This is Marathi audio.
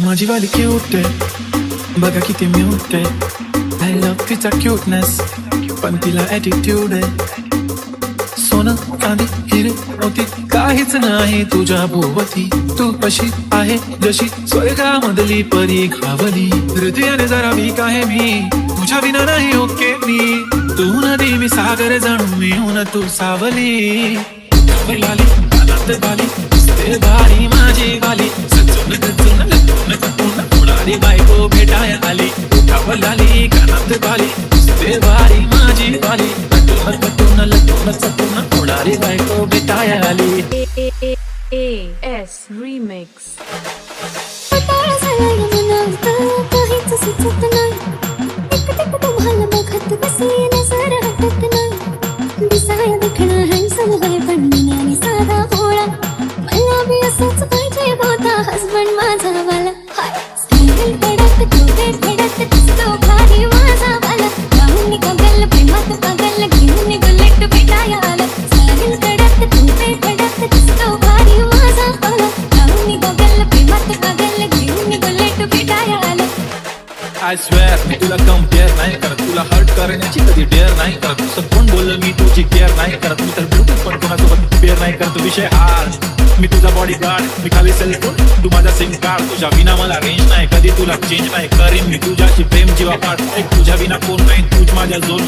माझी वाली क्यूट आहे, बघा किती म्यूट आहे. आय लव्ह तिचा क्यूटनेस, पण तिला ॲटिट्यूड आहे. सोनं चांदी हिरे मोती काहीच नाही तुझ्या भोवती. तू कशी आहे जशी स्वर्गामधली परी घावली. हृदयाने जरा वीक आहे मी, तुझ्या विना नाही ओके मी. तू नदी मी सागर जाणून मिळून तू सावली. लाली कानात बाली दिसते भारी माझी वाली. सजून गजून लटून कपून होणारी बायको भेटाय आली. लाली कानात बाली दिसते भारी माझी वाली. लटून कपून लटून चपून होणारी बायको भेटाय आली. AS Remix. काहीच सुचत नाही, एकटक तुम्हाला बघत बसली नजर हटत नाही. दिसाया दिखणं हँडसम आहे पण मनाने साधा भोळा. मला बी असंच पाहिजे होता हसबंड माझा वाला. स्टाईल कडक डोके कडक दिसतो भारी माझा वाला. राहून गगल प्रेमात पागल घेऊन बुलेट भेटाया आला. स्टाईल कडक डोके कडक दिसतो भारी माझा वाला. राहून गगल प्रेमात पागल घेऊन बुलेट भेटाया आला. आय स्वेअर मी तुला कम्पेअर नाही करत, तुला हर्ट करण्याची कधी डेअर नाही करत. तुझं कोण बोललं मी तुझी केअर नाही करत. मी तर ब्लूटूथ पण कोणासोबत पेअर नाही करत. विषय हार मी तुझा बॉडी गार्ड, मी खाली सेल्फोन तू माझा सिम कार्ड. तुझ्या विना मला रेंज नाही, कधी तुला चेंज नाही करीन मी तुझ्याशी प्रेम जीवा पाठ. तुझ्या विना कोण नाही, तूच माझ्या जोर.